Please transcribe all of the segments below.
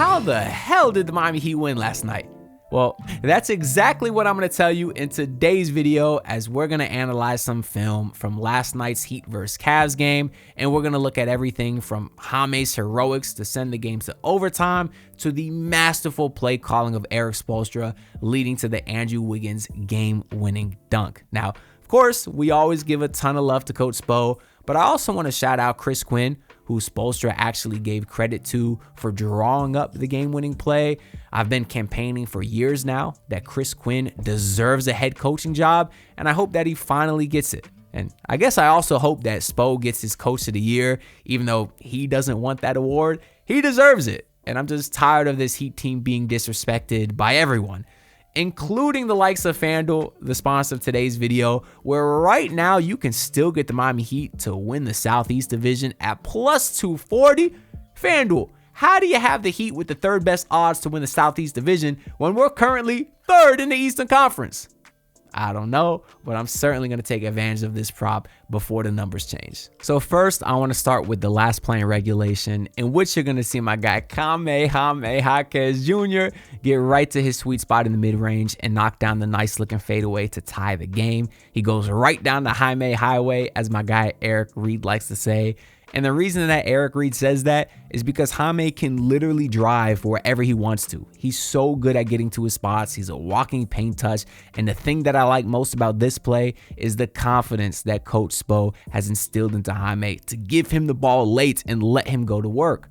how the hell did the Miami Heat win last night? Well, that's exactly what I'm going to tell you in today's video, as we're going to analyze some film from last night's Heat vs. Cavs game, and we're going to look at everything from Jaime's heroics to send the game to overtime to the masterful play calling of Erik Spoelstra leading to the Andrew Wiggins game-winning dunk. Now, of course, we always give a ton of love to Coach Spo, but I also want to shout out Chris Quinn, who Spoelstra actually gave credit to for drawing up the game-winning play. I've been campaigning for years now that Chris Quinn deserves a head coaching job, and I hope that he finally gets it. And I guess I also hope that Spo gets his Coach of the Year, even though he doesn't want that award. He deserves it, and I'm just tired of this Heat team being disrespected by everyone, including the likes of FanDuel, the sponsor of today's video, where right now you can still get the Miami Heat to win the Southeast Division at plus 240. FanDuel, how do you have the Heat with the third best odds to win the Southeast Division when we're currently third in the Eastern Conference? I don't know, but I'm certainly going to take advantage of this prop before the numbers change. So first, I want to start with the last play in regulation, in which you're going to see my guy Jaime Jaquez Jr. get right to his sweet spot in the mid-range and knock down the nice-looking fadeaway to tie the game. He goes right down the Jaime Highway, as my guy Eric Reed likes to say. And the reason that Eric Reed says that is because Jaime can literally drive wherever he wants to. He's so good at getting to his spots. He's a walking paint touch. And the thing that I like most about this play is the confidence that Coach Spo has instilled into Jaime to give him the ball late and let him go to work.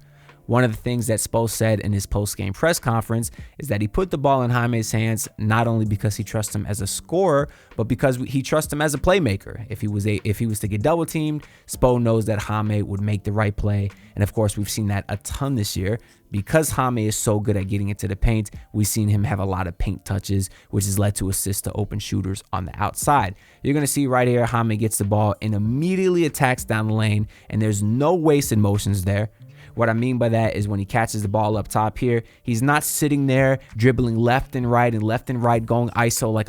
One of the things that Spo said in his post-game press conference is that he put the ball in Jaime's hands not only because he trusts him as a scorer, but because he trusts him as a playmaker. If he was to get double teamed, Spo knows that Jaime would make the right play. And of course, we've seen that a ton this year. Because Jaime is so good at getting into the paint, we've seen him have a lot of paint touches, which has led to assists to open shooters on the outside. You're going to see right here, Jaime gets the ball and immediately attacks down the lane, and there's no wasted motions there. What I mean by that is when he catches the ball up top here, he's not sitting there dribbling left and right going ISO like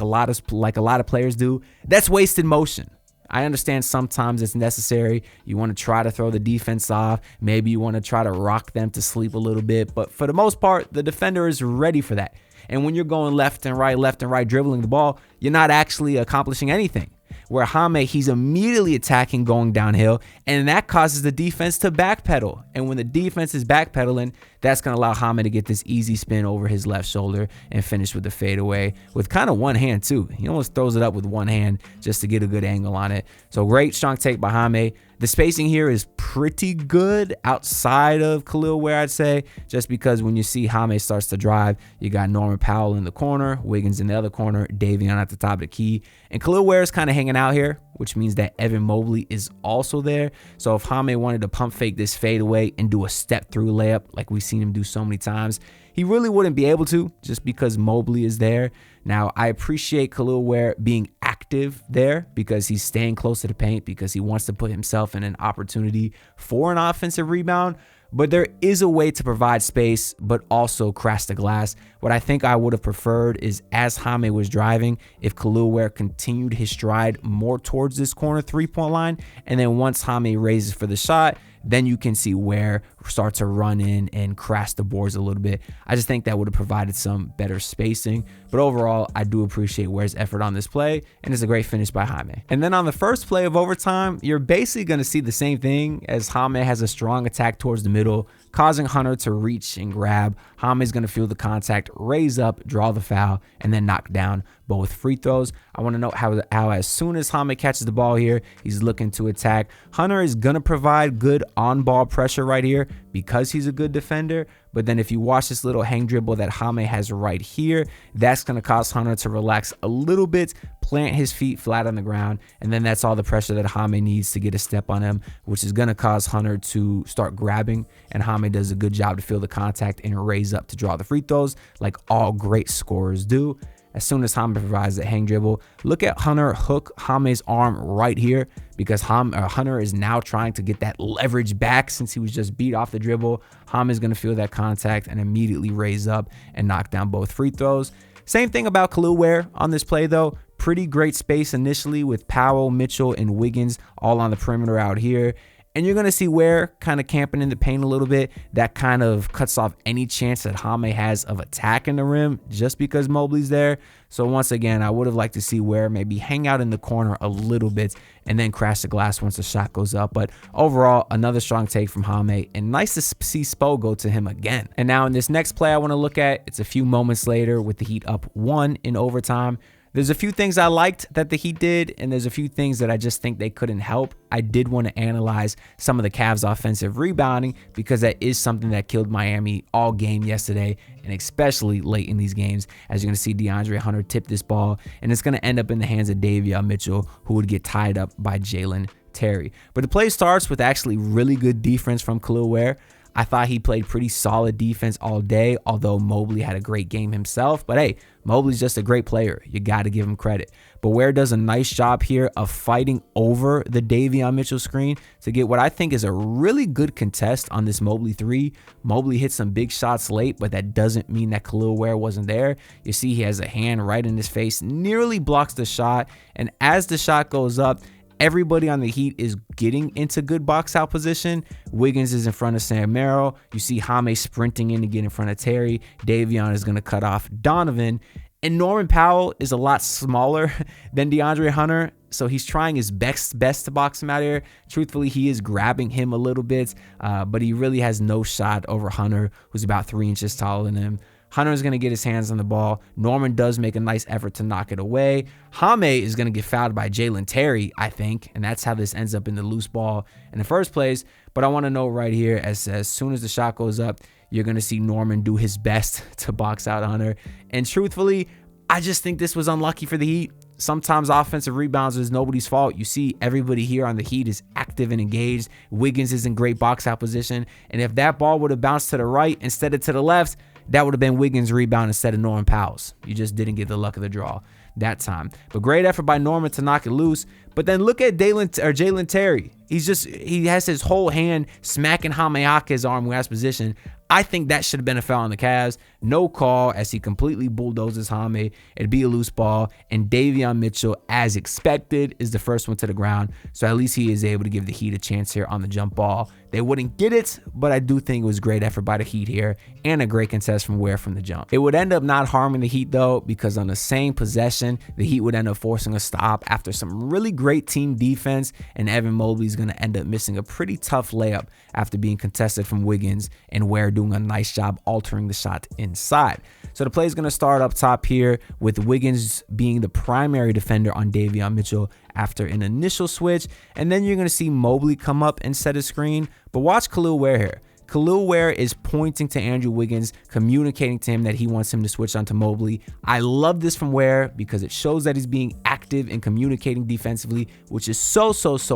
a lot of players do. That's wasted motion. I understand sometimes it's necessary. You want to try to throw the defense off. Maybe you want to try to rock them to sleep a little bit. But for the most part, the defender is ready for that. And when you're going left and right dribbling the ball, you're not actually accomplishing anything. Where Jaime, he's immediately attacking going downhill, and that causes the defense to backpedal. And when the defense is backpedaling, that's going to allow Jaime to get this easy spin over his left shoulder and finish with the fadeaway with kind of one hand too. He almost throws it up with one hand just to get a good angle on it. So great strong take by Jaime. The spacing here is pretty good outside of Khalil Ware, I'd say, just because when you see Jaime starts to drive, you got Norman Powell in the corner, Wiggins in the other corner, Davion at the top of the key, and Khalil Ware is kind of hanging out here, which means that Evan Mobley is also there. So if Jaime wanted to pump fake this fadeaway and do a step-through layup like we've seen him do so many times, he really wouldn't be able to just because Mobley is there. Now, I appreciate Khalil Ware being active there because he's staying close to the paint because he wants to put himself in an opportunity for an offensive rebound. But there is a way to provide space, but also crash the glass. What I think I would have preferred is as Jaime was driving, if Khalil Ware continued his stride more towards this corner three-point line, and then once Jaime raises for the shot, then you can see Ware start to run in and crash the boards a little bit. I just think that would have provided some better spacing. But overall, I do appreciate Ware's effort on this play, and it's a great finish by Jaime. And then on the first play of overtime, you're basically going to see the same thing as Jaime has a strong attack towards the middle, causing Hunter to reach and grab. Jaime's going to feel the contact, raise up, draw the foul, and then knock down both free throws. I want to note how as soon as Jaime catches the ball here, he's looking to attack. Hunter is going to provide good on-ball pressure right here because he's a good defender. But then if you watch this little hang dribble that Jaime has right here, that's going to cause Hunter to relax a little bit, plant his feet flat on the ground, and then that's all the pressure that Jaime needs to get a step on him, which is going to cause Hunter to start grabbing, and Jaime does a good job to feel the contact and raise up to draw the free throws like all great scorers do. As soon as Jaime provides that hang dribble, look at Hunter hook Jaime's arm right here because Hunter is now trying to get that leverage back since he was just beat off the dribble. Jaime is going to feel that contact and immediately raise up and knock down both free throws. Same thing about Khalil Ware on this play though. Pretty great space initially with Powell, Mitchell, and Wiggins all on the perimeter out here. And you're going to see Ware kind of camping in the paint a little bit. That kind of cuts off any chance that Jaime has of attacking the rim just because Mobley's there. So once again, I would have liked to see Ware maybe hang out in the corner a little bit and then crash the glass once the shot goes up. But overall, another strong take from Jaime, and nice to see Spo go to him again. And now in this next play I want to look at, it's a few moments later with the Heat up 1 in overtime. There's a few things I liked that the Heat did, and there's a few things that I just think they couldn't help. I did want to analyze some of the Cavs' offensive rebounding because that is something that killed Miami all game yesterday, and especially late in these games. As you're going to see DeAndre Hunter tip this ball, and it's going to end up in the hands of Davion Mitchell, who would get tied up by Jalen Terry. But the play starts with actually really good defense from Khalil Ware. I thought he played pretty solid defense all day, although Mobley had a great game himself. But hey, Mobley's just a great player. You got to give him credit. But Ware does a nice job here of fighting over the Davion Mitchell screen to get what I think is a really good contest on this Mobley 3. Mobley hit some big shots late, but that doesn't mean that Khalil Ware wasn't there. You see he has a hand right in his face, nearly blocks the shot. And as the shot goes up, everybody on the Heat is getting into good box out position. Wiggins is in front of Sam Merrill. You see Jaime sprinting in to get in front of Terry. Davion is going to cut off Donovan. And Norman Powell is a lot smaller than DeAndre Hunter, so he's trying his best to box him out here. Truthfully, he is grabbing him a little bit, but he really has no shot over Hunter, who's about 3 inches taller than him. Hunter is going to get his hands on the ball. Norman does make a nice effort to knock it away. Jaime is going to get fouled by Jalen Terry, I think, and that's how this ends up in the loose ball in the first place. But I want to note right here, as soon as the shot goes up, you're going to see Norman do his best to box out Hunter. And truthfully, I just think this was unlucky for the Heat. Sometimes offensive rebounds is nobody's fault. You see everybody here on the Heat is active and engaged. Wiggins is in great box out position. And if that ball would have bounced to the right instead of to the left, that would have been Wiggins' rebound instead of Norman Powell's. You just didn't get the luck of the draw that time. But great effort by Norman to knock it loose. But then look at Jalen Terry. He has his whole hand smacking Jaime Jaquez's arm last position. I think that should have been a foul on the Cavs. No call as he completely bulldozes Jaime. It'd be a loose ball. And Davion Mitchell, as expected, is the first one to the ground. So at least he is able to give the Heat a chance here on the jump ball. They wouldn't get it, but I do think it was great effort by the Heat here and a great contest from Ware from the jump. It would end up not harming the Heat though, because on the same possession, the Heat would end up forcing a stop after some really great team defense, and Evan Mobley's going to end up missing a pretty tough layup after being contested from Wiggins, and Ware doing a nice job altering the shot inside. So the play is going to start up top here with Wiggins being the primary defender on Davion Mitchell after an initial switch, and then you're going to see Mobley come up and set a screen. But watch Khalil Ware here. Khalil Ware is pointing to Andrew Wiggins, communicating to him that he wants him to switch onto Mobley. I love this from Ware because it shows that he's being active and communicating defensively, which is so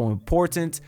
important.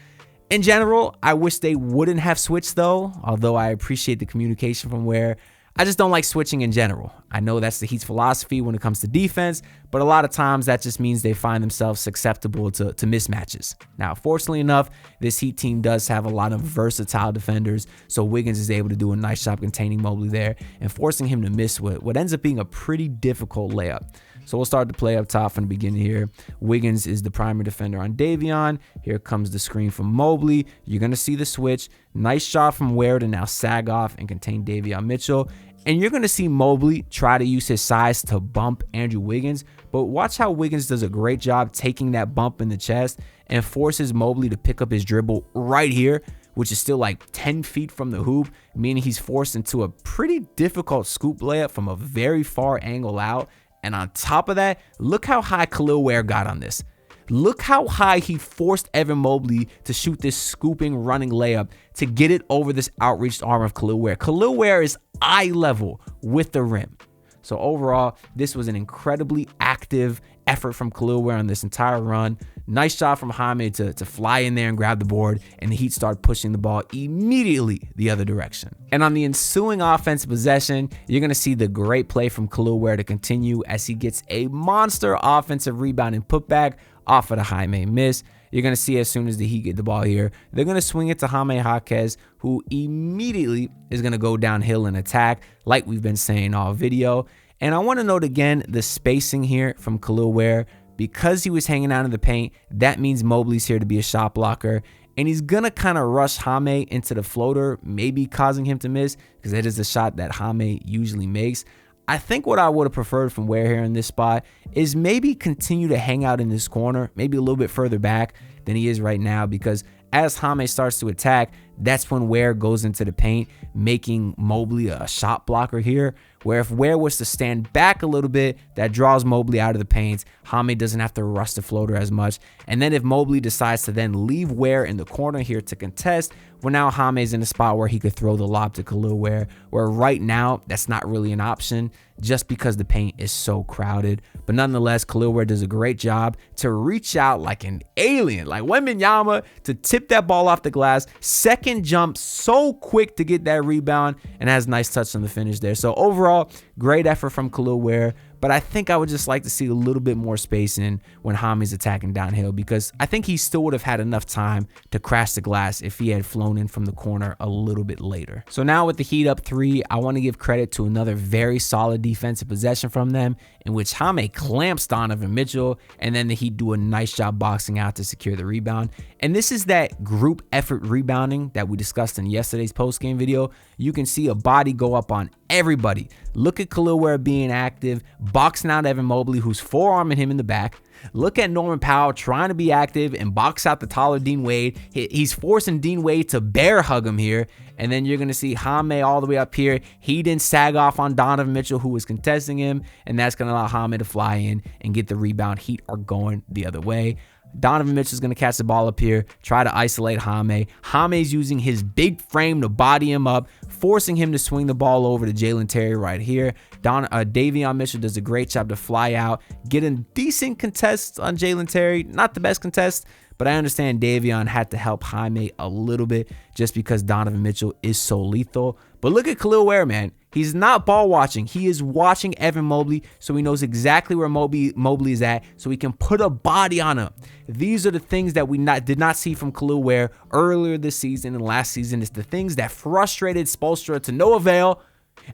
In general, I wish they wouldn't have switched though, although I appreciate the communication from Ware. I just don't like switching in general. I know that's the Heat's philosophy when it comes to defense, but a lot of times that just means they find themselves susceptible to mismatches. Now, fortunately enough, this Heat team does have a lot of versatile defenders, so Wiggins is able to do a nice job containing Mobley there and forcing him to miss what ends up being a pretty difficult layup. So we'll start the play up top from the beginning here. Wiggins is the primary defender on Davion. Here comes the screen from Mobley. You're going to see the switch. Nice shot from Ware to now sag off and contain Davion Mitchell. And you're going to see Mobley try to use his size to bump Andrew Wiggins. But watch how Wiggins does a great job taking that bump in the chest and forces Mobley to pick up his dribble right here, which is still like 10 feet from the hoop, meaning he's forced into a pretty difficult scoop layup from a very far angle out. And on top of that, look how high Khalil Ware got on this. Look how high he forced Evan Mobley to shoot this scooping, running layup to get it over this outreached arm of Khalil Ware. Khalil Ware is eye level with the rim. So overall, this was an incredibly active effort from Khalil Ware on this entire run. Nice shot from Jaime to fly in there and grab the board, and the Heat start pushing the ball immediately the other direction. And on the ensuing offensive possession, you're going to see the great play from Khalil Ware to continue as he gets a monster offensive rebound and putback off of the Jaime miss. You're going to see as soon as the Heat get the ball here, they're going to swing it to Jaime Jaquez, who immediately is going to go downhill and attack like we've been saying all video. And I want to note again the spacing here from Khalil Ware. Because he was hanging out in the paint, that means Mobley's here to be a shot blocker. and he's gonna kind of rush Jaime into the floater, maybe causing him to miss, because that is the shot that Jaime usually makes. I think what I would have preferred from Ware here in this spot is maybe continue to hang out in this corner, maybe a little bit further back than he is right now, because as Jaime starts to attack, that's when Ware goes into the paint, making Mobley a shot blocker here, where if Ware was to stand back a little bit, that draws Mobley out of the paint. Jaime doesn't have to rush the floater as much. And then if Mobley decides to then leave Ware in the corner here to contest, well, now Jaime's in a spot where he could throw the lob to Khalil Ware, where right now that's not really an option just because the paint is so crowded. But nonetheless, Khalil Ware does a great job to reach out like an alien, like Wembanyama, to tip that ball off the glass. Second jump, so quick to get that rebound, and has a nice touch on the finish there. So overall, great effort from Khalil Ware. But I think I would just like to see a little bit more spacing when Jaime's attacking downhill, because I think he still would have had enough time to crash the glass if he had flown in from the corner a little bit later. So now with the Heat up 3, I want to give credit to another very solid defensive possession from them, in which Jaime clamps Donovan Mitchell, and then the Heat do a nice job boxing out to secure the rebound. And this is that group effort rebounding that we discussed in yesterday's post-game video. You can see a body go up on everybody. Look at Khalil Ware being active, boxing out Evan Mobley, who's forearming him in the back. Look at Norman Powell trying to be active and box out the taller Dean Wade. He's forcing Dean Wade to bear hug him here. And then you're going to see Jaime all the way up here. He didn't sag off on Donovan Mitchell, who was contesting him. And that's going to allow Jaime to fly in and get the rebound. Heat are going the other way. Donovan Mitchell's going to catch the ball up here, try to isolate Jaime. Jaime's using his big frame to body him up, forcing him to swing the ball over to Jalen Terry right here. Davion Mitchell does a great job to fly out, get a decent contest on Jalen Terry. Not the best contest, but I understand Davion had to help Jaime a little bit just because Donovan Mitchell is so lethal. But look at Khalil Ware, man. He's not ball watching. He is watching Evan Mobley, so he knows exactly where Mobley is at, so he can put a body on him. These are the things that we did not see from Khalil Ware earlier this season and last season. It's the things that frustrated Spoelstra to no avail.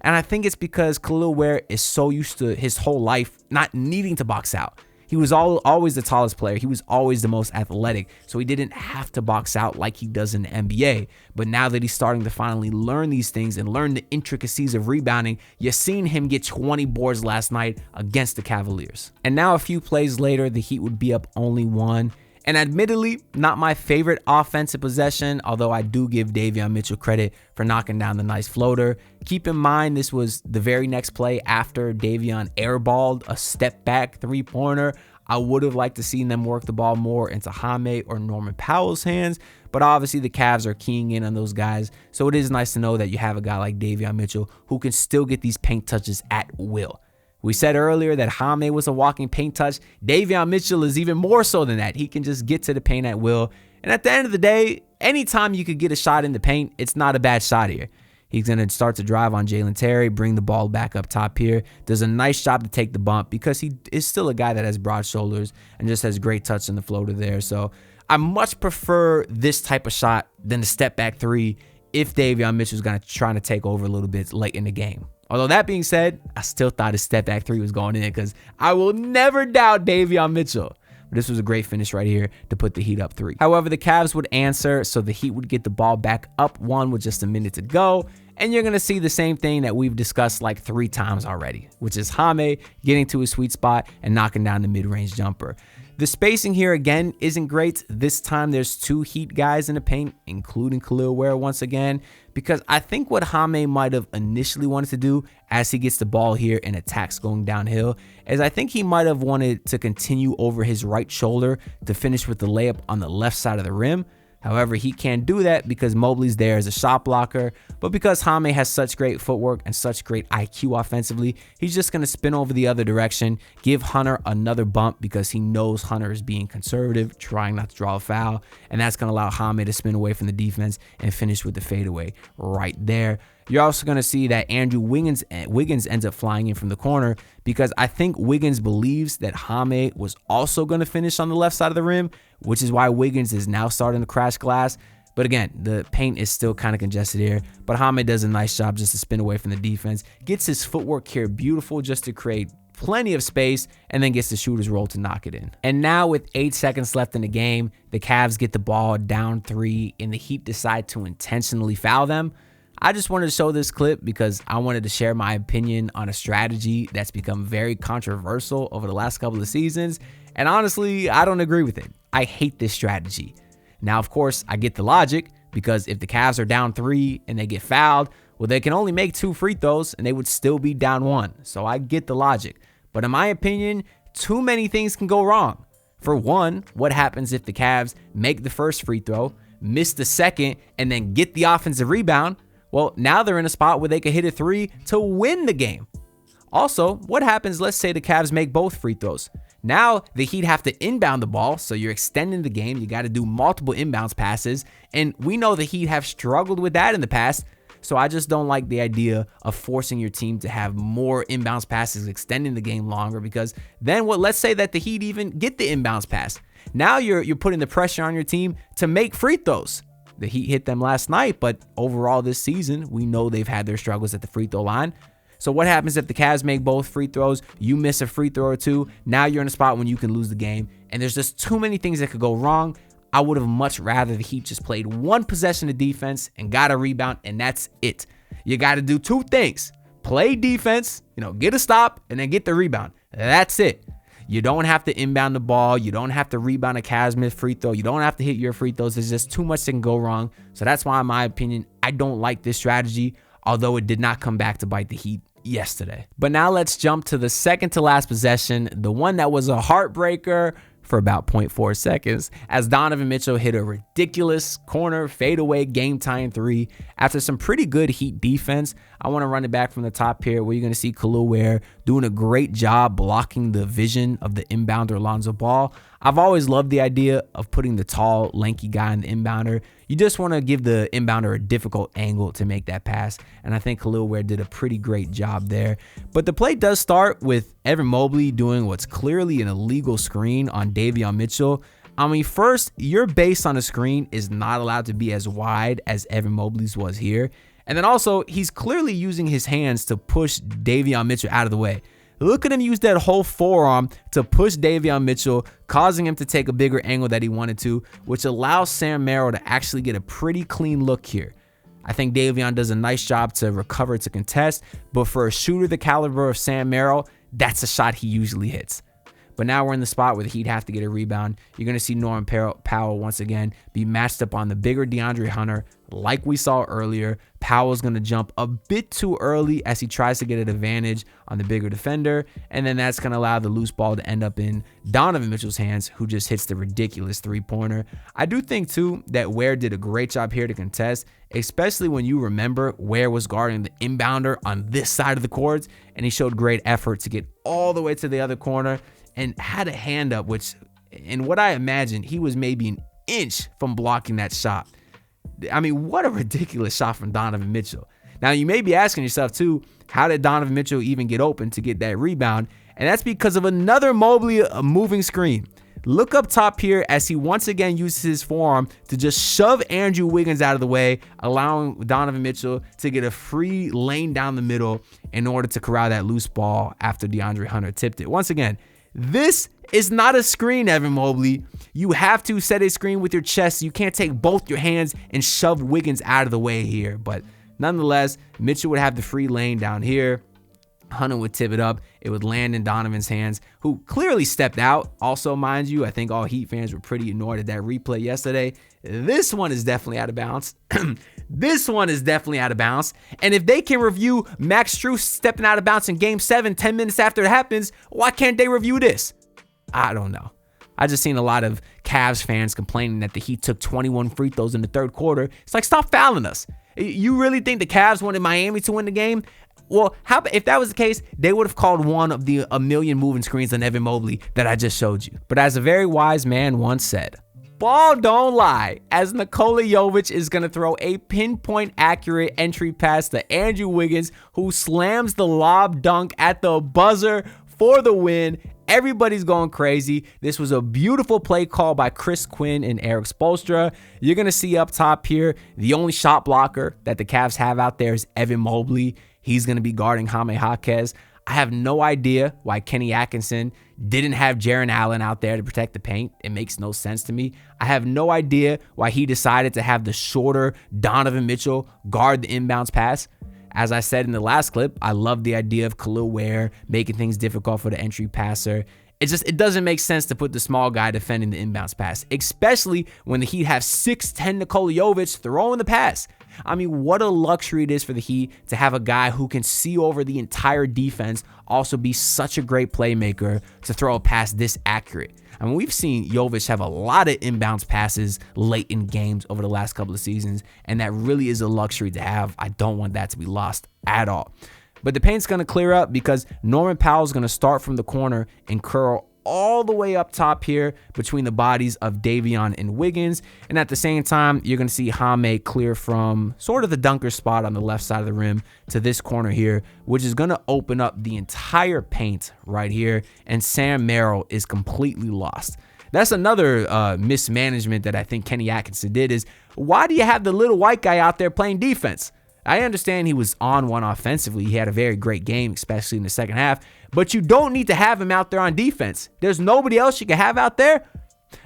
And I think it's because Khalil Ware is so used to his whole life not needing to box out. He was always the tallest player. He was always the most athletic, so he didn't have to box out like he does in the NBA. But now that he's starting to finally learn these things and learn the intricacies of rebounding, you've seen him get 20 boards last night against the Cavaliers. And now a few plays later, the Heat would be up only 1. And admittedly, not my favorite offensive possession, although I do give Davion Mitchell credit for knocking down the nice floater. Keep in mind, this was the very next play after Davion airballed a step back three-pointer. I would have liked to see them work the ball more into Jaime or Norman Powell's hands, but obviously the Cavs are keying in on those guys. So it is nice to know that you have a guy like Davion Mitchell who can still get these paint touches at will. We said earlier that Jaime was a walking paint touch. Davion Mitchell is even more so than that. He can just get to the paint at will. And at the end of the day, anytime you could get a shot in the paint, it's not a bad shot here. He's going to start to drive on Jalen Terry, bring the ball back up top here. Does a nice job to take the bump because he is still a guy that has broad shoulders and just has great touch in the floater there. So I much prefer this type of shot than the step back three if Davion Mitchell's going to try to take over a little bit late in the game. Although that being said, I still thought his step back three was going in because I will never doubt Davion Mitchell. But this was a great finish right here to put the Heat up 3. However, the Cavs would answer, so the Heat would get the ball back up 1 with just a minute to go. And you're going to see the same thing that we've discussed like 3 times already, which is Jaime getting to his sweet spot and knocking down the mid-range jumper. The spacing here, again, isn't great. This time there's 2 Heat guys in the paint, including Khalil Ware once again, because I think what Jaime might have initially wanted to do as he gets the ball here and attacks going downhill is I think he might have wanted to continue over his right shoulder to finish with the layup on the left side of the rim. However, he can't do that because Mobley's there as a shot blocker, but because Jaime has such great footwork and such great IQ offensively, he's just going to spin over the other direction, give Hunter another bump because he knows Hunter is being conservative, trying not to draw a foul, and that's going to allow Jaime to spin away from the defense and finish with the fadeaway right there. You're also going to see that Andrew Wiggins ends up flying in from the corner because I think Wiggins believes that Jaime was also going to finish on the left side of the rim, which is why Wiggins is now starting to crash glass. But again, the paint is still kind of congested here, but Jaime does a nice job just to spin away from the defense. Gets his footwork here beautiful just to create plenty of space, and then gets the shooter's roll to knock it in. And now with 8 seconds left in the game, the Cavs get the ball down 3 and the Heat decide to intentionally foul them. I just wanted to show this clip because I wanted to share my opinion on a strategy that's become very controversial over the last couple of seasons. And honestly, I don't agree with it. I hate this strategy. Now, of course, I get the logic because if the Cavs are down 3 and they get fouled, well, they can only make 2 free throws and they would still be down 1. So I get the logic. But in my opinion, too many things can go wrong. For one, what happens if the Cavs make the first free throw, miss the second, and then get the offensive rebound? Well, now they're in a spot where they could hit a 3 to win the game. Also, what happens, let's say the Cavs make both free throws. Now the Heat have to inbound the ball, so you're extending the game. You got to do multiple inbounds passes, and we know the Heat have struggled with that in the past. So I just don't like the idea of forcing your team to have more inbounds passes, extending the game longer, because then let's say that the Heat even get the inbounds pass. Now you're putting the pressure on your team to make free throws. The Heat hit them last night, but overall this season, we know they've had their struggles at the free throw line. So what happens if the Cavs make both free throws, you miss a free throw or two, now you're in a spot when you can lose the game, and there's just too many things that could go wrong. I would have much rather the Heat just played one possession of defense and got a rebound, and that's it. You got to do 2 things. Play defense, get a stop, and then get the rebound. That's it. You don't have to inbound the ball. You don't have to rebound a Cavs mid free throw. You don't have to hit your free throws. There's just too much that can go wrong. So that's why, in my opinion, I don't like this strategy, although it did not come back to bite the Heat yesterday. But now let's jump to the second to last possession, the one that was a heartbreaker for about 0.4 seconds, as Donovan Mitchell hit a ridiculous corner fadeaway game-tying 3 after some pretty good Heat defense. I want to run it back from the top here, where you're going to see Ware doing a great job blocking the vision of the inbounder Lonzo Ball. I've always loved the idea of putting the tall, lanky guy in the inbounder. You just want to give the inbounder a difficult angle to make that pass, and I think Ware did a pretty great job there. But the play does start with Evan Mobley doing what's clearly an illegal screen on Davion Mitchell. I mean, first, your base on the screen is not allowed to be as wide as Evan Mobley's was here. And then also, he's clearly using his hands to push Davion Mitchell out of the way. Look at him use that whole forearm to push Davion Mitchell, causing him to take a bigger angle that he wanted to, which allows Sam Merrill to actually get a pretty clean look here. I think Davion does a nice job to recover to contest, but for a shooter the caliber of Sam Merrill, that's a shot he usually hits. But now we're in the spot where the Heat have to get a rebound. You're going to see Norman Powell once again be matched up on the bigger DeAndre Hunter. Like we saw earlier, Powell's going to jump a bit too early as he tries to get an advantage on the bigger defender. And then that's going to allow the loose ball to end up in Donovan Mitchell's hands, who just hits the ridiculous 3-pointer. I do think, too, that Ware did a great job here to contest, especially when you remember Ware was guarding the inbounder on this side of the court, and he showed great effort to get all the way to the other corner and had a hand up, which, in what I imagine, he was maybe an inch from blocking that shot. I mean, what a ridiculous shot from Donovan Mitchell. Now, you may be asking yourself, too, how did Donovan Mitchell even get open to get that rebound? And that's because of another Mobley moving screen. Look up top here as he once again uses his forearm to just shove Andrew Wiggins out of the way, allowing Donovan Mitchell to get a free lane down the middle in order to corral that loose ball after DeAndre Hunter tipped it. Once again, this is not a screen, Evan Mobley. You have to set a screen with your chest. You can't take both your hands and shove Wiggins out of the way here. But nonetheless, Mitchell would have the free lane down here. Hunter would tip it up. It would land in Donovan's hands, who clearly stepped out. Also, mind you, I think all Heat fans were pretty annoyed at that replay yesterday. This one is definitely out of bounds. This one is definitely out of bounds. And if they can review Max Strus stepping out of bounds in Game 7, 10 minutes after it happens, why can't they review this? I don't know. I just seen a lot of Cavs fans complaining that the Heat took 21 free throws in the third quarter. It's like, stop fouling us. You really think the Cavs wanted Miami to win the game? Well, if that was the case, they would have called one of the a million moving screens on Evan Mobley that I just showed you. But as a very wise man once said, ball don't lie, as Nikola Jovic is going to throw a pinpoint accurate entry pass to Andrew Wiggins, who slams the lob dunk at the buzzer for the win. Everybody's going crazy. This was a beautiful play call by Chris Quinn and Eric Spoelstra. You're going to see up top here, the only shot blocker that the Cavs have out there is Evan Mobley. He's going to be guarding Jaime Jaquez. I have no idea why Kenny Atkinson didn't have Jaron Allen out there to protect the paint. It makes no sense to me. I have no idea why he decided to have the shorter Donovan Mitchell guard the inbounds pass. As I said in the last clip, I love the idea of Khalil Ware making things difficult for the entry passer. It doesn't make sense to put the small guy defending the inbounds pass, especially when the Heat have 6'10" Nikola Jovic throwing the pass. I mean, what a luxury it is for the Heat to have a guy who can see over the entire defense, also be such a great playmaker to throw a pass this accurate. I mean, we've seen Jovic have a lot of inbounds passes late in games over the last couple of seasons, and that really is a luxury to have. I don't want that to be lost at all. But the paint's going to clear up because Norman Powell is going to start from the corner and curl all the way up top here between the bodies of Davion and Wiggins. And at the same time, you're going to see Jaime clear from sort of the dunker spot on the left side of the rim to this corner here, which is going to open up the entire paint right here. And Sam Merrill is completely lost. That's another mismanagement that I think Kenny Atkinson did is, why do you have the little white guy out there playing defense? I understand he was on one offensively. He had a very great game, especially in the second half. But you don't need to have him out there on defense. There's nobody else you can have out there.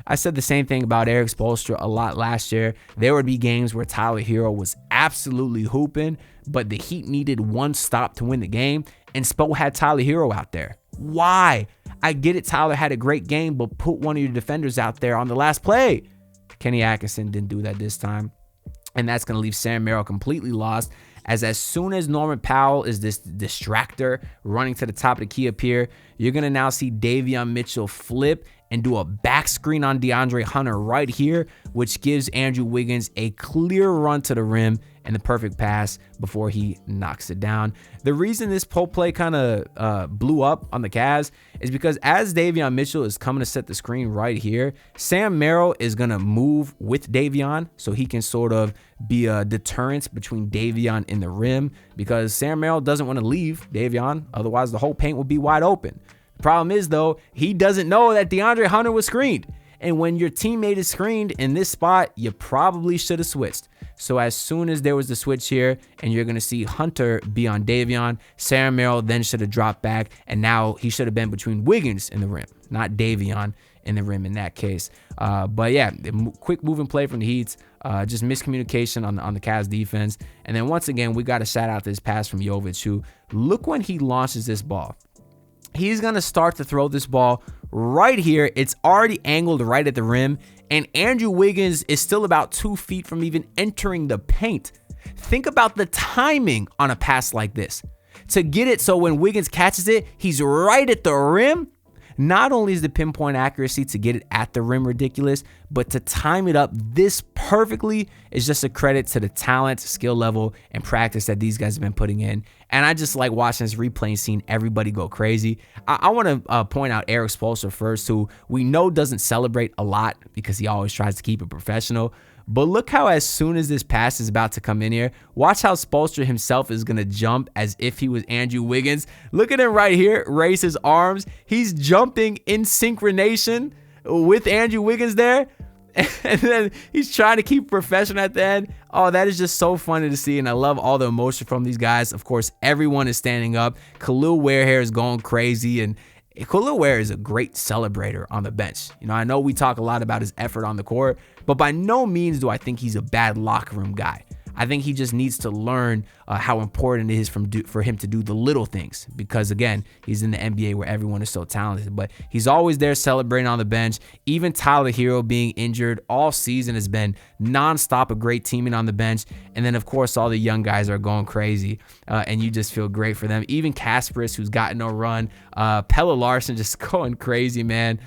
I said the same thing about Erik Spoelstra a lot last year. There would be games where Tyler Hero was absolutely hooping, but the Heat needed one stop to win the game, and Spo had Tyler Hero out there. Why? I get it, Tyler had a great game, but put one of your defenders out there on the last play. Kenny Atkinson didn't do that this time. And that's going to leave Sam Merrill completely lost, as soon as Norman Powell is this distractor running to the top of the key up here, you're going to now see Davion Mitchell flip and do a back screen on DeAndre Hunter right here, which gives Andrew Wiggins a clear run to the rim and the perfect pass before he knocks it down. The reason this post play kind of blew up on the Cavs is because as Davion Mitchell is coming to set the screen right here, Sam Merrill is going to move with Davion so he can sort of be a deterrent between Davion and the rim, because Sam Merrill doesn't want to leave Davion. Otherwise, the whole paint will be wide open. The problem is, though, he doesn't know that DeAndre Hunter was screened. And when your teammate is screened in this spot, you probably should have switched. So as soon as there was the switch here, and you're going to see Hunter be on Davion, Sam Merrill then should have dropped back, and now he should have been between Wiggins and the rim, not Davion in the rim in that case. But yeah, quick moving play from the Heat. Just miscommunication on the Cavs defense. And then once again, we got to shout out this pass from Jovic, who, look when he launches this ball. He's going to start to throw this ball right here. It's already angled right at the rim, and Andrew Wiggins is still about 2 feet from even entering the paint. Think about the timing on a pass like this. To get it so when Wiggins catches it, he's right at the rim. Not only is the pinpoint accuracy to get it at the rim ridiculous, but to time it up this perfectly is just a credit to the talent, skill level, and practice that these guys have been putting in. And I just like watching this replay and seeing everybody go crazy. I want to point out Erik Spoelstra first, who we know doesn't celebrate a lot because he always tries to keep it professional. But look how as soon as this pass is about to come in here, watch how Spoelstra himself is going to jump as if he was Andrew Wiggins. Look at him right here, raise his arms. He's jumping in synchronization with Andrew Wiggins there. And then he's trying to keep professional at the end. Oh, that is just so funny to see, and I love all the emotion from these guys. Of course, everyone is standing up. Khalil Ware here is going crazy, and Khalil Ware is a great celebrator on the bench. You know, I know we talk a lot about his effort on the court, but by no means do I think he's a bad locker room guy. I think he just needs to learn how important it is for him to do the little things, because again, he's in the NBA where everyone is so talented, but he's always there celebrating on the bench. Even Tyler Hero being injured all season has been nonstop, a great teaming on the bench. And then of course, all the young guys are going crazy, and you just feel great for them. Even Kasparis, who's gotten no run, Pelle Larsson just going crazy, man.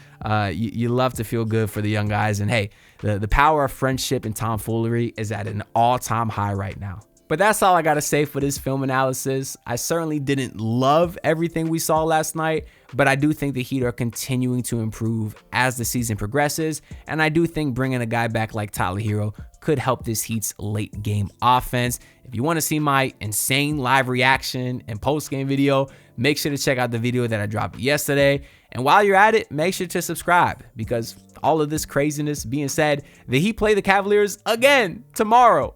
You love to feel good for the young guys. And hey, the power of friendship and tomfoolery is at an all-time high right now. But that's all I got to say for this film analysis. I certainly didn't love everything we saw last night, but I do think the Heat are continuing to improve as the season progresses, and I do think bringing a guy back like Tyler Hero could help this Heat's late game offense. If you want to see my insane live reaction and post-game video, make sure to check out the video that I dropped yesterday. And while you're at it, make sure to subscribe, because all of this craziness being said, the Heat play the Cavaliers again tomorrow.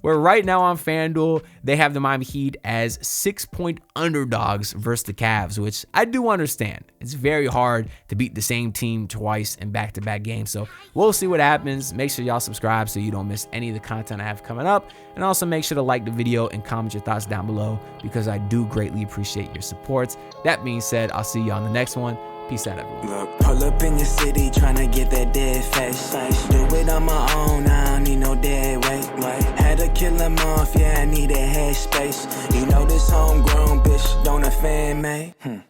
Where right now on FanDuel, they have the Miami Heat as 6-point underdogs versus the Cavs, which I do understand. It's very hard to beat the same team twice in back-to-back games. So we'll see what happens. Make sure y'all subscribe so you don't miss any of the content I have coming up. And also make sure to like the video and comment your thoughts down below, because I do greatly appreciate your support. That being said, I'll see you on the next one. Peace out, everyone. Look, pull up in your city, tryna get that dead face. Do it on my own, I don't need no dead weight. Had to kill him off, yeah, I need a head space. You know this homegrown bitch don't offend me.